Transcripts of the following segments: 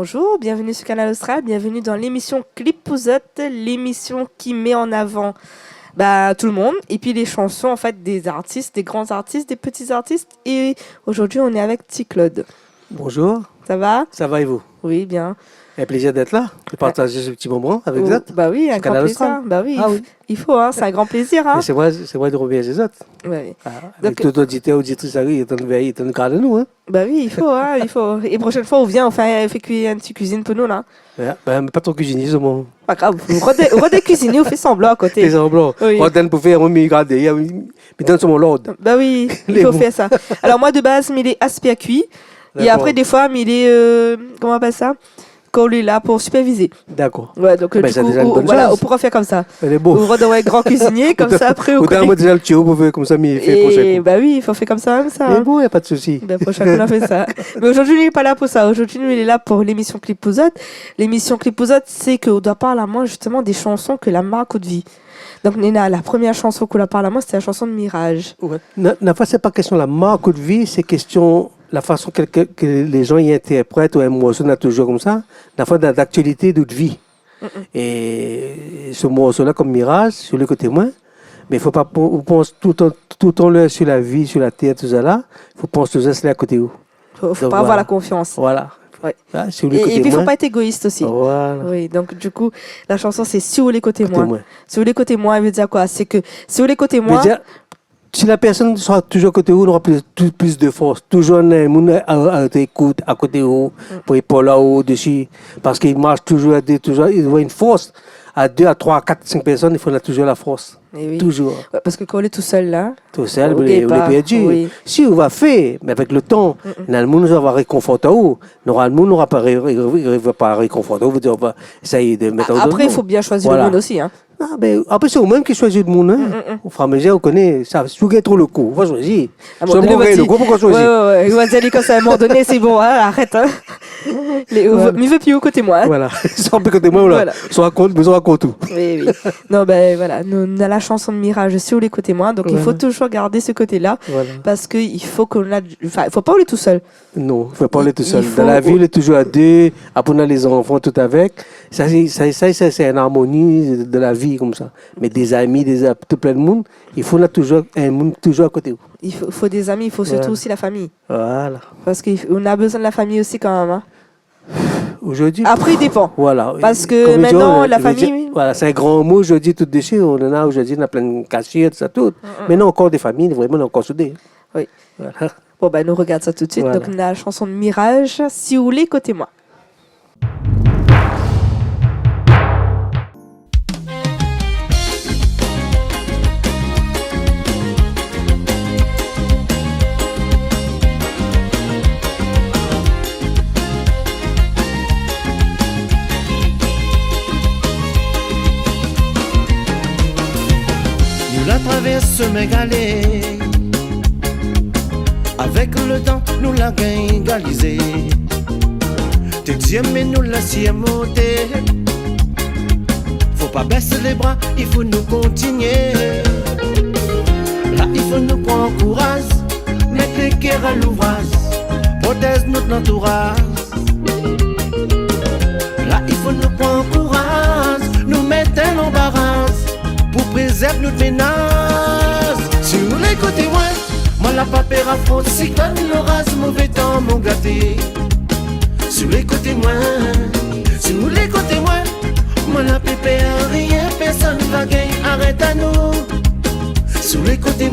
bonjour, bienvenue sur Canal Austral, bienvenue dans l'émission Clipouzotte, l'émission qui met en avant tout le monde et puis les chansons en fait des artistes, des grands artistes, des petits artistes. Et aujourd'hui, on est avec Petit Claude. Bonjour. Ça va? Ça va et vous? Oui, bien. Un plaisir d'être là, de partager ce petit moment avec Zot. Bah oui, un grand plaisir. Bah oui, il faut, hein, c'est un grand plaisir. Hein. C'est vrai de revenir chez Zot. Ouais. Avec tout auditeur, auditrice, il est en garde de nous. Hein. Bah oui, il faut, hein, il faut. Et prochaine fois, on vient, on fait cuire une petite cuisine pour nous, là. Ouais, mais pas trop cuisinier, c'est bon. Pas grave, on redé cuisiner, on fait semblant à côté. Fait semblant. Oui. On donne pour faire, on me regarde, mais donne sur mon l'ordre. Bah oui, il faut faire ça. Alors moi, de base, il est aspect à cuit. Et après, des fois, il est, comment on appelle ça? Quand on est là pour superviser. D'accord. Ouais, donc du coup, voilà, on pourra faire comme ça. Elle est beau. On redonne un grand cuisinier, comme ça, après, on moi déjà le tuyau pour faire comme ça, mais il fait prochain coup. Bah oui, il faut faire comme ça, comme ça. Mais bon, il n'y a pas de souci. Ben, prochain coup, on a fait ça. Mais aujourd'hui, il n'est pas là pour ça. Aujourd'hui, il est là pour l'émission Clipouzotte. L'émission Clipouzotte, c'est qu'on doit parler à moi, justement, des chansons que la marque de vie. Donc, Néna, la première chanson qu'on a parlé à moi, c'était la chanson de Mirage. Ouais. C'est pas question de la marque de vie, c'est question la façon que les gens y interprètent ou un morceau n'a toujours comme ça, la fois d'actualité de vie. Et ce morceau-là, comme Mirage, sur le côté moins, mais il ne faut pas penser tout le temps sur la vie, sur la terre, tout ça là. Il faut penser toujours à côté où. Il ne faut pas avoir la confiance. Voilà. Ouais. Ah, et puis, il ne faut pas être égoïste aussi. Voilà. Oui, donc, du coup, la chanson, c'est Si vous les côté moi. Si vous les côté moi, elle veut dire quoi? C'est que si vous les côté moi. Si la personne sera toujours à côté de vous, on aura plus de force. Toujours un monde à écoute, à côté de vous, pour épauler là-haut, dessus. Parce qu'il marche toujours, il voit une force. À 2, à 3, à 4, 5 personnes, il faut toujours la force. Oui. Toujours. Ouais, parce que quand on est tout seul là. Tout seul, vous l'avez perdu. Oui. Si on va faire, mais avec le temps, le monde va réconforter où. Le monde n'aura pas réconforter. Vous dire, ça y est, de mettre après, il faut bien choisir le monde aussi. Hein. Ah, ben, après, c'est au-même qui choisit le monde. Hein. Au fur et à mesure, on connaît ça. Si vous gagnez trop le coup, on va choisir. Si vous gagnez le coup, pourquoi choisir? Ouais. Il va dire comme ça à un moment donné, c'est bon, hein, arrête. Hein. Il veut plus au côté moi. Hein. Voilà. Sans plus côté moi, voilà. Soit raconte tout. Oui. Non, ben voilà. On a la chanson de Mirage sur les côtés moi. Donc, il faut toujours garder ce côté-là. Voilà. Parce qu'il faut qu'on a. Enfin, il ne faut pas aller tout seul. Non, il ne faut pas aller tout seul. Dans la vie, il est toujours à deux. Après, on a les enfants tout avec. Ça c'est une harmonie de la vie comme ça. Mais des amis, tout plein de monde, il faut là toujours un monde toujours à côté de vous. Il faut des amis, il faut surtout aussi la famille. Voilà. Parce qu'on a besoin de la famille aussi quand même. Hein. Aujourd'hui. Après, il dépend. Voilà. Parce que maintenant, la famille. Voilà, c'est un grand mot aujourd'hui tout dessus. On en a aujourd'hui, on a plein de cachettes, ça tout. Maintenant, encore des familles, vraiment, on est encore soudés. Oui. Voilà. Bon, ben, nous regarde ça tout de suite. Voilà. Donc, on a la chanson de Mirage, Si vous voulez, côté moi. La traverse mes galets. Avec le temps, nous la gagne égalisé. T'es Dieu, mais nous la sienne monter. Faut pas baisser les bras, il faut nous continuer. Là, il faut nous prendre courage, mettre les cœurs à l'ouvrage, protège notre entourage. Là, il faut nous prendre courage, nous mettre un embarras pour préserver notre menace. Si vous l'écoutez, moi la papère à fraude, cyclone, l'orage, mauvais temps, mon gâté. Si vous l'écoutez, si vous l'écoutez, moi la pépère, rien, personne va gagner, arrête à nous. Si vous l'écoutez,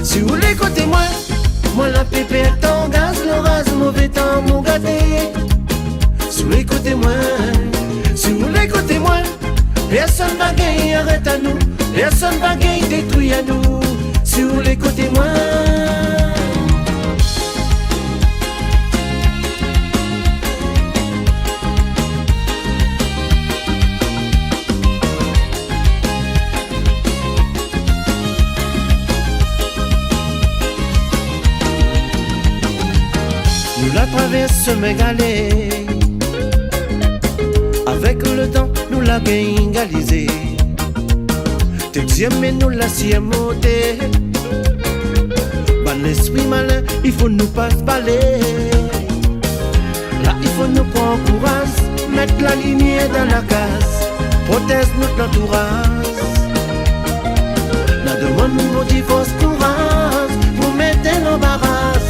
si vous l'écoutez, moi la pépère, ton gaz, l'orage, mauvais temps, mon gâté. Si vous l'écoutez, si vous l'écoutez, personne va gagner, arrête à nous. Personne va gagner, détruit à nous. Si vous l'écoutez, Nous la traverse mes galets. Avec le temps, nous la gagne égalisé. T'es Dieu, mais nous la sienne monter. Ban l'esprit malin, il faut nous pas se baler. Là, il faut nous prendre prends courage, mettre la lumière dans la case, protège notre entourage. La demande nous divorce courage, pour mettre l'embarras,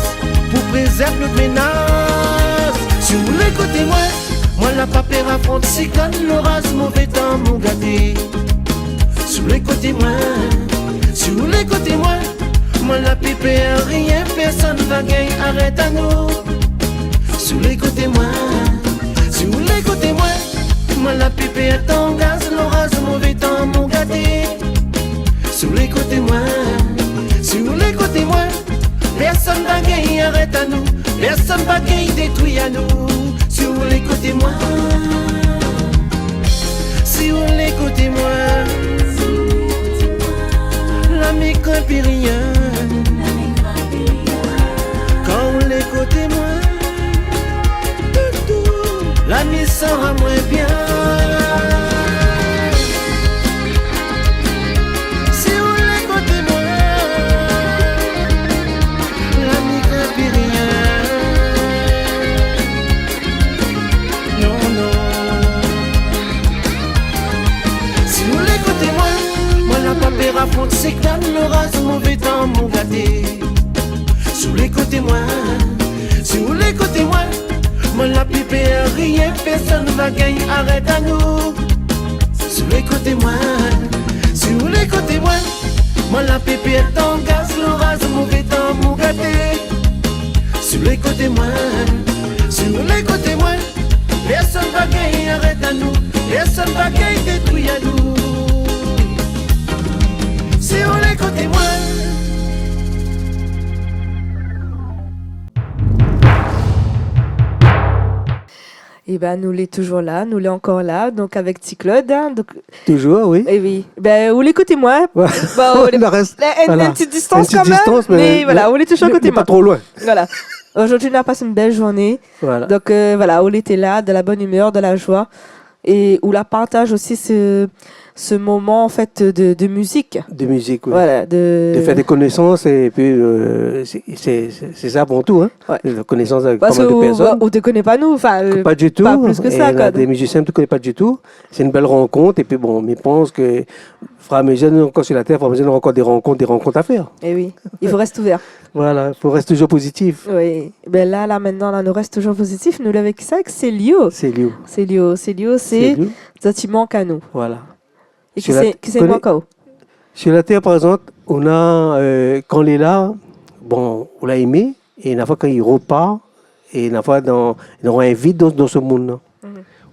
pour préserver notre menace. Si vous voulez côté moi la papère affronte cyclone, l'orage, mauvais temps, mon gâté. Si vous voulez côté si vous voulez côté moi la pépé, rien, personne va gagner, arrête à nous. Si vous voulez côté si vous voulez côté moi la pépé est en gaz, l'orage, mauvais temps, mon gâté. Si vous voulez côté si vous voulez côté personne va gagner, arrête à nous. Personne va gagner, détruit à nous. Si vous voulez côté si vous voulez côté l'ami craint plus rien. Quand vous voulez côté l'ami sera moins bien. Si vous voulez côté l'ami craint plus rien. Non, non. Si vous voulez côté moi la papère affronte c'est que l'orage, mauvais temps, mon gâté. Si vous voulez côté si vous voulez côté moi la pipé, rien, personne va gagner, arrête à nous. Si vous voulez côté si vous voulez côté moi la pipé est en gaz, l'orage, mauvais temps, mon gâté. Si vous voulez côté si vous voulez côté personne va gagner, arrête à nous. Personne va gagner, détruit à nous. Si vous voulez côté Et ben nous l'est toujours là, nous l'est encore là, donc avec T-Claude. Hein, donc... Toujours, oui. Et oui. Ben, vous l'écoutez moi. Ouais. Bon, Il en reste. Une petite distance une petite quand même. Distance, mais voilà, vous l'êtes toujours à côté moi. moi. Pas trop loin. Voilà. Aujourd'hui, on a passé une belle journée. Voilà. Donc voilà, on était là, de la bonne humeur, de la joie. Et où la partage aussi ce moment en fait de musique. De musique, oui. Voilà, de faire des connaissances et puis c'est ça avant tout, hein. Ouais. La connaissance avec Parce pas mal de personnes. on te connaît pas nous, enfin Pas du tout. pas plus que ça. Et Quoi, des musiciens ne te connaissent pas du tout. C'est une belle rencontre et puis bon, mais je pense que frère mes jeunes encore sur la terre, frère mes jeunes ont encore des rencontres à faire. Et oui, il faut rester ouvert. Voilà, il faut rester toujours positif. Oui, ben là maintenant, là, nous reste toujours positif. Nous l'avons avec ça, c'est Lio. C'est Lio. C'est ça qui manque à nous. Voilà. Et qui c'est manque à nous. Sur la terre, par exemple, on a, quand on est là, bon, on l'a aimé, et une fois quand il repart, et une fois il aura un vide dans ce monde-là.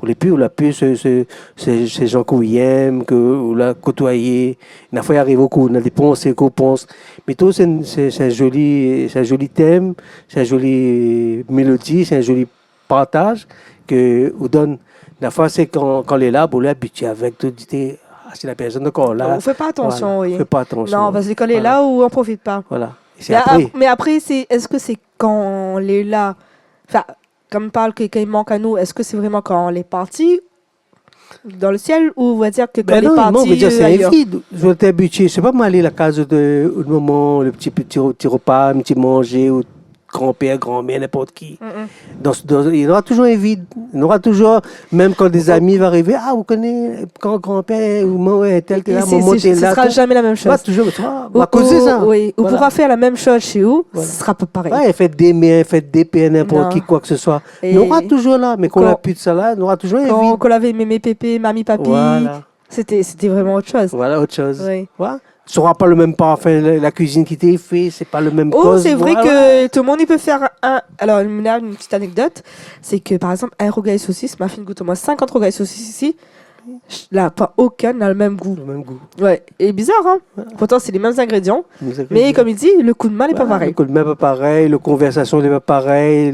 On l'a pu, ces gens qu'on aime, qu'on l'a côtoyé. Une fois il arrive au coup, on a des pensées qu'on pense. Mais tout, c'est un joli thème, c'est une jolie mélodie, c'est un joli partage que on donne. La fois, c'est quand on est là, on est habitué avec tout. C'est la personne encore là. On ne fait pas attention, voilà. oui. On fait pas attention. Non, parce que quand on est là, on ne profite pas. Voilà. Mais après, est-ce que c'est quand on est là, enfin, comme on parle que quand il manque à nous, est-ce que c'est vraiment quand on est parti dans le ciel ou on va dire que quand on est parti non, c'est ailleurs? vide. Je vais t'habituer. C'est pas mal aller à la case au moment, le petit repas, un petit manger, ou grand-père, grand-mère, n'importe qui. Il y aura toujours un vide. Il y aura toujours, même quand des amis vont arriver, vous connaissez, quand grand-père ou maman est tel, maman est là. Ce sera jamais la même chose. Toujours, on va causer ça. Oui, on pourra faire la même chose chez vous, ce sera pas pareil. Ouais, faites des mains, faites des paix, n'importe qui, quoi que ce soit. Il y aura toujours là, mais quand on n'a plus de ça là, il y aura toujours un vide. Quand on avait mémé, pépé, mamie, papi, c'était vraiment autre chose. Voilà, autre chose. Oui. Voilà. Ce sera pas le même parfum, la cuisine qui t'est fait, c'est pas le même c'est vrai que tout le monde il peut faire un. Alors, une petite anecdote, c'est que par exemple, un rogaille saucisse, ma fille goûte au moins 50 rogaille saucisse ici. Là, pas aucun n'a le même goût. Le même goût. Ouais, et bizarre, hein. Ouais. Pourtant, c'est les mêmes ingrédients. Mais comme il dit, le coup de main n'est pas pareil. Le coup de main n'est pas pareil, la conversation n'est pas pareille,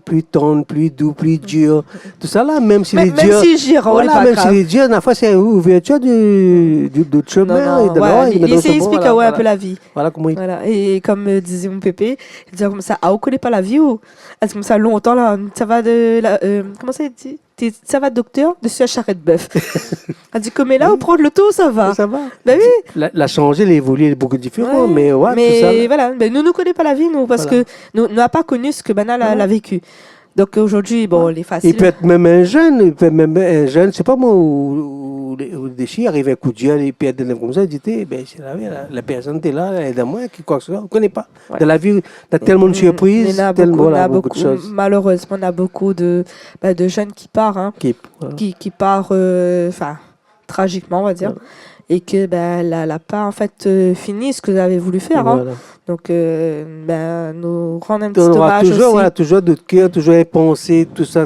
plus tendre, plus doux, plus dur. Tout ça là, même si les durs. Même si j'y voilà, même si les durs, la fois, c'est une ouverture d'autres chemins. Il essaie d'expliquer un peu la vie. Voilà comment il. Voilà. Et comme disait mon pépé, il disait comme ça, on connaît pas la vie ou. Est-ce comme ça, longtemps là, ça va de. Comment ça dit? Ça va, docteur, de la charrette bœuf. Elle dit, comme là, on prend le tout, ça va. Ça va. Ben oui. La changer, l'évoluer, elle est beaucoup différent, mais ouais. Mais tout ça, voilà, ben, nous ne connaissons pas la vie, nous, parce que nous n'avons pas connu ce que Banal a vécu. Donc aujourd'hui, bon, les Il faciles. peut être même un jeune, c'est pas moi, où des chiens arrivent à coup de gueule, et puis des comme ça, ils disent, ben, c'est la personne est là, aide-moi, qui quoi que ce soit, on ne connaît pas. Ouais. Dans la vie, t'as tellement de surprises, Il y en a tellement beaucoup, voilà, beaucoup de choses. malheureusement, on a beaucoup de jeunes qui partent, hein, Voilà. qui partent, tragiquement, on va dire, Ouais. et que la pas en fait fini ce que vous avez voulu faire. Hein. Voilà. Donc, nous rendre un petit On aura hommage toujours, aussi. voilà, toujours de cœur, toujours à penser, tout ça.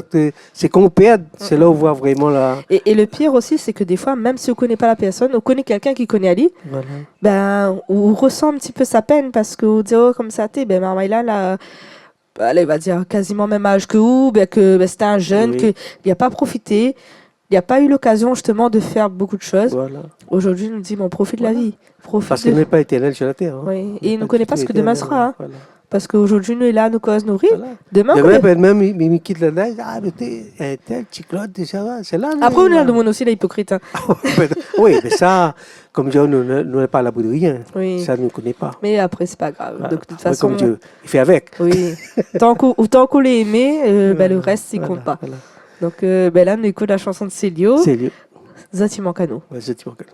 C'est qu'on perd, c'est là où on voit vraiment la. Et le pire aussi, c'est que des fois, même si on ne connaît pas la personne, on connaît quelqu'un qui connaît Ali, Voilà. on ressent un petit peu sa peine parce qu'on dit, oh, comme ça, Marmaïla, là, allez, va dire quasiment même âge que vous, que c'était un jeune, Oui. qu'il n'a pas profité, il n'a pas eu l'occasion justement de faire beaucoup de choses. Voilà. Aujourd'hui, il nous dit, on profite de la Voilà. vie. Profite Parce de- qu'il n'est pas éternel sur la terre. Hein. Oui. Et il ne connaît pas ce que demain sera. Hein. Voilà. Parce qu'aujourd'hui, nous, est là, nous cause nourrir. Voilà. Demain, Demain, quoi. même, il me quitte là, ah, mais t'es un tel, petit Claude, ça va, c'est là. Après, on est demande aussi l'hypocrite. Hein. Oui, mais ça, comme Dieu, nous n'est pas à l'abri de rien. Oui. Ça, nous ne connaît pas. Mais après, c'est pas grave. Voilà. Donc, de toute Après, façon, comme Dieu, il fait avec. oui. Tant qu'on l'ait aimé, le reste, il Voilà, compte pas. voilà. Donc, là, on écoute la chanson de Célio, C'est lui. Zati Mankano. Ouais, c'est Thibaut Cano.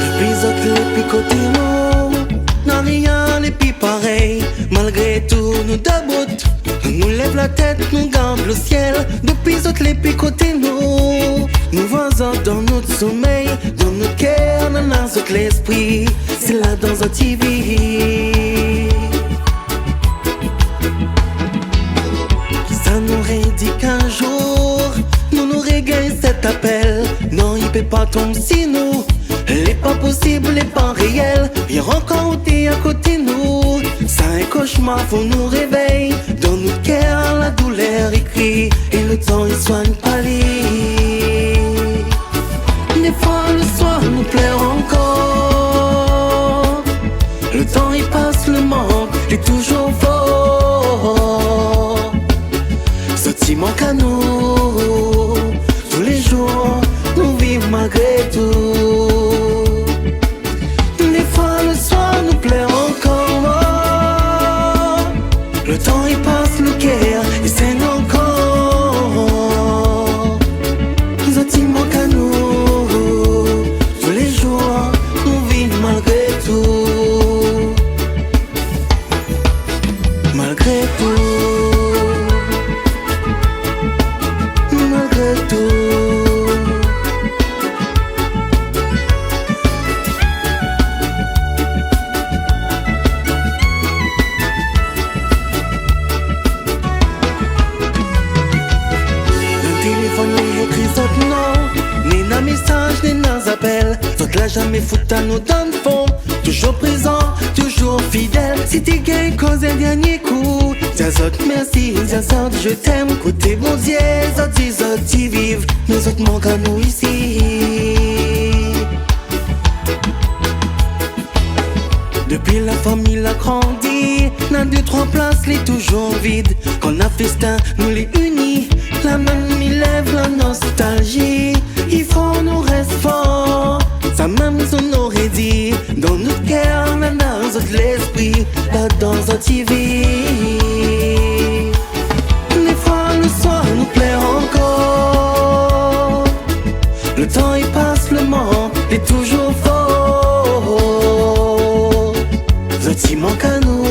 Depuis autres les picotés n'a rien les plus pareil. Malgré tout nous déboute, nous lève la tête, nous garde le ciel. Depuis autres les picotés nous voisons dans notre sommeil, dans notre cœur, dans notre l'esprit. C'est là dans un TV. Ça nous aurait dit qu'un jour nous nous gagné cet appel. Non, il peut pas tomber si nous. Les pas possible, les pas réels. Il rencontre à côté de nous. C'est un cauchemar, faut nous réveiller. Dans notre cœur, la douleur écrit. Et le temps, il soigne pas les. Des fois, le soir, nous pleure encore. Le temps, il passe, le manque est toujours fort. Ce petit manque à nous. Tous les jours, nous vivons malgré tout. Des fois, le soir, nous pleure encore. Le temps, il passe, le cœur, il saigne encore. Ce petit manque à nous. Tous les jours, nous vivons malgré tout. Malgré tout. Malgré tout. Le téléphone les écrit saute non. Ni na message, ni na appel. Saute là jamais fout à nous dans le fond. Toujours présent, toujours fidèle. Si t'es gay, cause un dernier coup. Zazot merci, Zazot je t'aime. Côté bon Dieu, Zot vive. Nous autres manquent à nous ici. Depuis la famille l'a grandi, n'a deux, trois places, les toujours vide. Quand a festin, nous les unis. La même il lève la nostalgie. Il faut nous rester forts. Ça même on aurait dit. Dans notre cœur, là dans notre l'esprit. Là dans notre TV. Des fois le soir nous plaît encore. Le temps il passe, le manque est toujours fort. Zati manque à nous.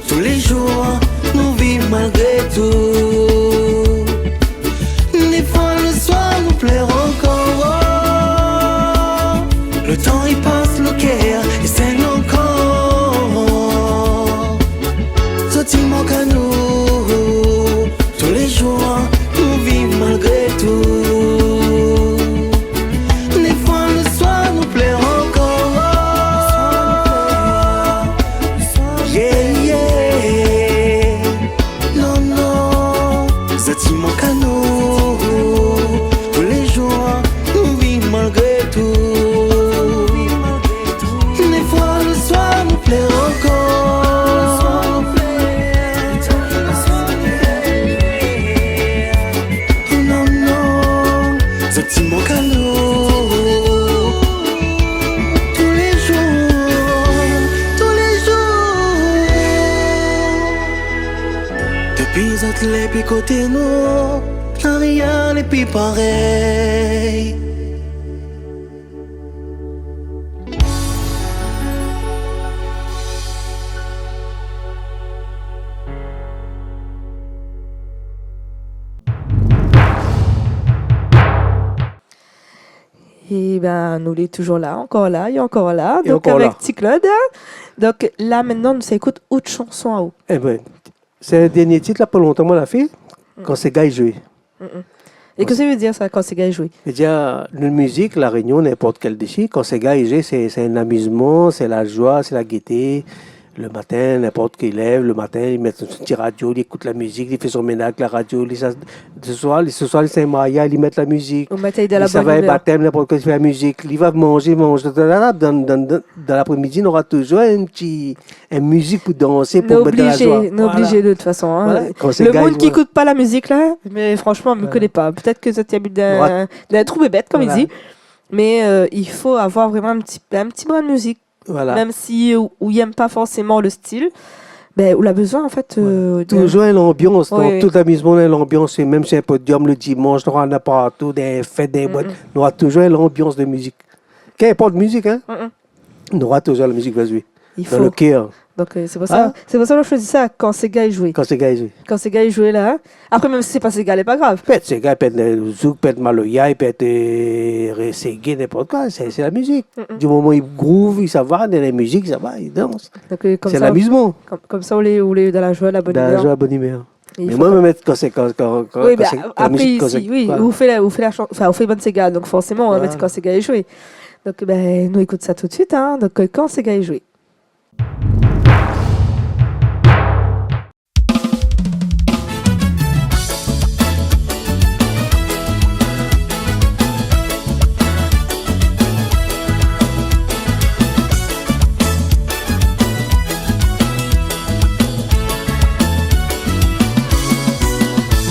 Tous les jours, nous vivons malgré tout. Des fois le soir nous plaît encore. Le temps il passe, le cœur il saigne encore. Zati manque à nous. Tous les jours, nous vivons malgré tout. Des fois le soir nous plaît encore. Yeah, yeah. Non, non. Zati manque à nous. Tous les jours, nous vivons malgré depuis côté nous, sans rien n'est plus pareil. Et ben, nous est toujours là, encore là, et encore là. Et Donc, encore avec là. Petit Claude. Donc, là, maintenant, nous écoute autre chanson à eau. Eh ben, c'est le dernier titre, là, pas longtemps, on l'a fait, quand ces gars ils jouaient. Et que ça veut dire, ça, quand ces gars jouent? C'est-à-dire, une musique, la réunion, n'importe quelle défi, quand ces gars ils jouent, c'est un amusement, c'est la joie, c'est la gaieté. Le matin, n'importe qui lève, le matin, il met son petit radio, il écoute la musique, il fait son ménage, la radio. Ce soir, les Saint-Maria, ils mettent la musique. Au matin, de la Ça bonne va être humeur. baptême, n'importe quoi, il fait la musique. Il va manger. Dans l'après-midi, on aura toujours une musique pour danser, pour mettre de la joie. Nous obligés de toute façon. Hein. Voilà. Quand ces Le gars, monde ils qui voient- écoute pas la musique, là, mais franchement, ne me connaît pas. Peut-être que ça tient d'un trou bébête, comme Voilà. il dit. Mais il faut avoir vraiment un petit brin de musique. Voilà. Même si où il n'aime pas forcément le style, ben, on a besoin en fait Toujours l'ambiance, dans Oui, oui. tout amusement, l'ambiance, et même si un podium le dimanche, on a partout, des fêtes, des boîtes, on aura toujours l'ambiance de musique. Qu'importe musique, hein, on aura toujours la musique va jouer. il Dans le faut. cœur, Donc c'est pour ça, c'est pour ça que je choisis ça quand ces gars ils jouaient. quand ces gars ils jouent. Quand ces gars ils jouaient là. Après même si c'est pas ces gars, c'est pas grave. Peut-être ces gars, peut-être le zouk, peut-être maloya, peut-être reggae, n'importe quoi, c'est la musique. Du moment où ils groove, ils savent, dans la musique, ça va, ils dansent. Donc comme C'est ça, l'amusement, comme ça on est dans la joie, la bonne dans la humeur. joie, la bonne humeur. Et il Mais faut moi, pas- me mettre quand c'est Oui, ben, la après musique, quand ici, c'est- oui, voilà. vous faites la chanson, enfin, vous faites bonne ces gars, donc forcément, on va mettre Voilà. quand ces gars ils jouent. Donc, ben, nous écoute ça tout de suite, hein. Donc, quand ces gars ils jouent.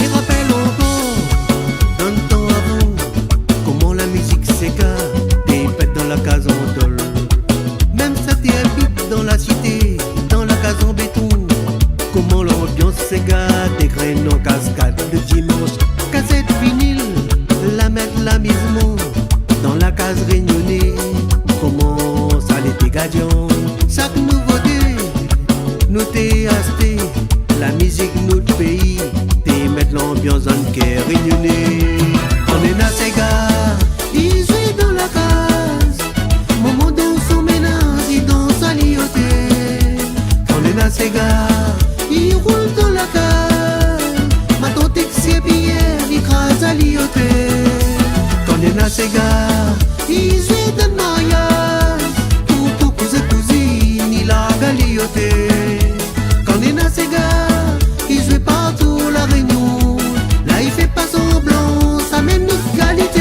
Me rappelle encore, dans le temps avant, comment la musique s'égare, des fêtes dans la case en tôle. Même ça t'habite dans la cité, dans la case en béton. Comment l'ambiance s'égare, des graines en cascade le dimanche. Cassette vinyle, la mettre l'amusement, dans la case réunionnée. Comment ça l'était gagnant, chaque nouveauté. Nous t'es acheté la musique notre pays, t'es mettre l'ambiance en cœur réunionnais. On est dans ces gars, ils jouent dans la case. Moment dans son ménage, ils dansent à l'IoT. On est dans ces gars, ils roulent dans la case. Ma tante c'est Pierre, ils crasent à l'IoT. On est dans ces gars, ils jouent dans le mariage. Tout cousin cousine, il a galioté. Quand est dans ces gars, il joue partout la réunion. Là il fait pas semblant, ça mène notre qualité.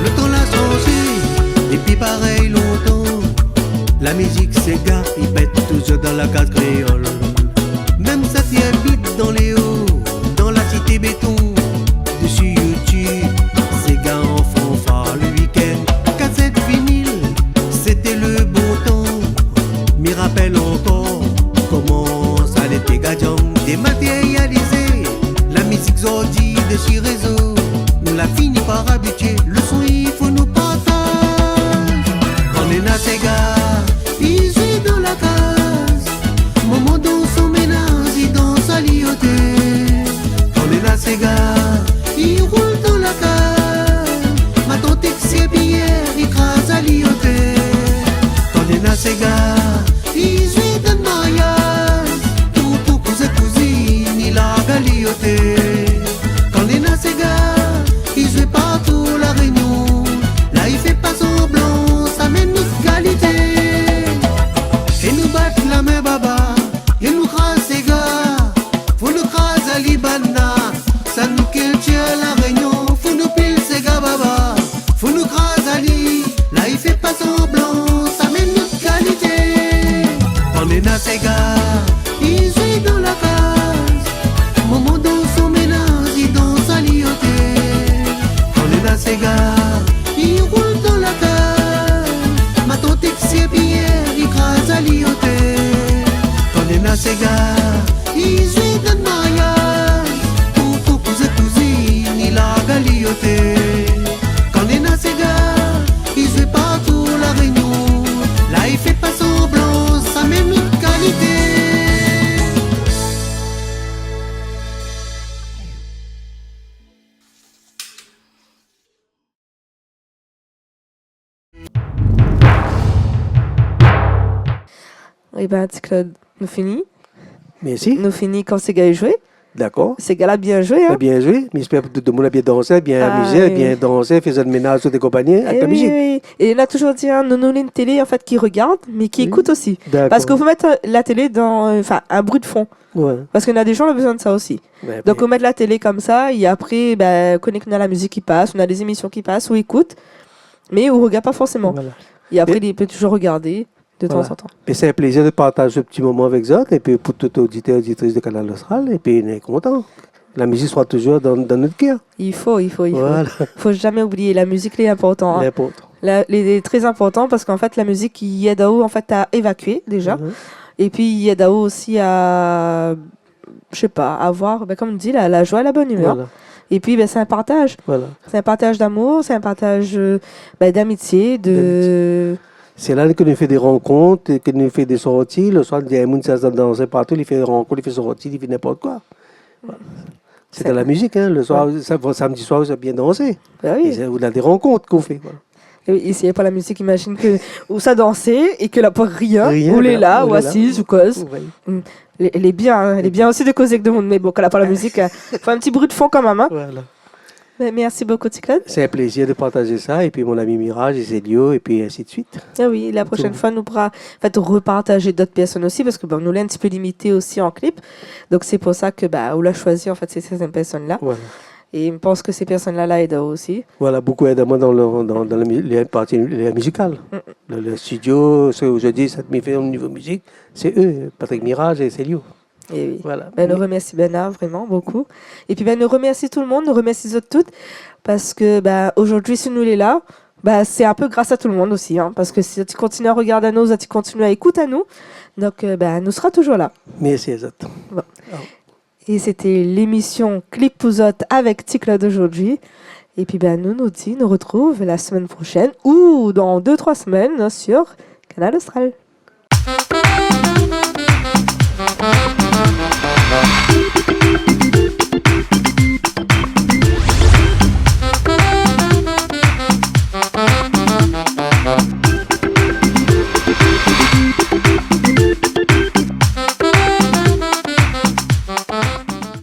Le temps l'a changé, et puis pareil longtemps. La musique s'égare, il pète toujours dans la case créole. Même ça t'y habite dans les hauts, dans la cité béton. Dessus YouTube, ces gars en fanfare le week-end. Cassette vinyle, c'était le bon temps. M'y rappelle encore comment ça l'était gagnant. Dématérialisé, la musique zordi de chez réseau. On l'a fini par habituer, le son il faut nous partager. On est dans ces gars, ils jouent dans la case. Moment dans son ménage, ils dansent à l'IoT. On est dans ces gars, ils roulent dans la case. Ma tante c'est Pierre, ils crasent à l'IoT. On est dans ces gars, ils jouent dans le mariage. Tout cousin cousine, il a galioté. Quand est dans ces gars, ils jouent partout la réunion. Là il fait pas semblant, ça mène notre qualité. Et nous battent la main baba, et nous crase ces gars. Faut nous crase à Libana, ça nous culture la réunion. Faut nous pile ces gars baba, faut nous crase à Li. Là il fait pas semblant, ça mène notre qualité. On est dans ces gars, ils jouent dans la case. sega, ici de mariage, pour proposer cousine, il a galioté. Quand les na sega, il fait partout la réunion. Là, il fait pas semblant, ça même une qualité. Et ben, Claude, nous finit. Merci. Nous finit quand ces gars joué. D'accord. Ces gars-là bien joué. Hein? Bien joué. Mais j'espère que tout le monde a bien dansé, bien amusé, oui. bien dansé, faisant le ménage sur des compagnies avec la musique. Oui. Et on a toujours dit, hein, nous une télé en fait qui regarde, mais qui écoute aussi. D'accord. Parce qu'il faut mettre la télé dans, un bruit de fond. Ouais. Parce qu'il y a des gens qui ont besoin de ça aussi. Ouais, Donc on met la télé comme ça, et après, connecte à la musique qui passe, on a des émissions qui passent, ou écoute, mais on regarde pas forcément. Voilà. Et après, il peut toujours regarder de temps en temps. Et c'est un plaisir de partager ce petit moment avec Zot, et puis pour tout auditeur, auditrice de Canal Austral, et puis on est content. La musique sera toujours dans notre cœur. Il faut. Voilà. Faut jamais oublier, la musique est importante. Hein. L'important. est très important parce qu'en fait, la musique, il aide en fait, à évacuer déjà. Et puis, il aide aussi à, je sais pas, avoir, comme on dit, la joie et la bonne humeur. Voilà. Et puis, c'est un partage. Voilà. C'est un partage d'amour, c'est un partage d'amitié, C'est là que nous fait des rencontres, que nous fait des sorties. Le soir, il y a un monde qui danse partout, il fait des rencontres, il fait des sorties, il fait n'importe quoi. Voilà. C'est de la musique, hein. Le soir, samedi soir, vous avez bien dansé. Ben oui. On a des rencontres qu'on fait. Voilà. Et s'il n'y a pas la musique, imagine que où ça dansait et que là pas rien ou elle est là, ou assise, ou cause. Oui. Elle est bien, hein. Elle est bien aussi de causer avec tout le monde, mais bon, quand elle n'a pas la musique, faut un petit bruit de fond quand même. Hein. Voilà. Mais merci beaucoup, Ticlade. C'est un plaisir de partager ça. Et puis mon ami Mirage et Célio, et puis ainsi de suite. Ah oui, la prochaine fois, nous pourra repartager d'autres personnes aussi, parce que nous l'avons un petit peu limité aussi en clip. Donc c'est pour ça que on l'a choisi, en fait, ces personnes-là. Voilà. Et je pense que ces personnes-là aident aussi. Voilà, beaucoup aident moi dans les parties musicales. Le studio, ce que je dis, ça me fait au niveau musique, c'est eux, Patrick Mirage et Célio. Et oui. Voilà. Nous remercie Bernard vraiment beaucoup. Et puis nous remercie tout le monde, nous remercie autres toutes, parce que aujourd'hui, si nous les là, c'est un peu grâce à tout le monde aussi, hein, parce que si tu continues à regarder à nous, si tu continues à écouter à nous, donc nous serons toujours là. Merci à vous. Bon. Et c'était l'émission Clip Pouzotte avec Ticlade d'aujourd'hui. Et puis nous retrouvons la semaine prochaine ou dans 2-3 semaines sur Canal Austral.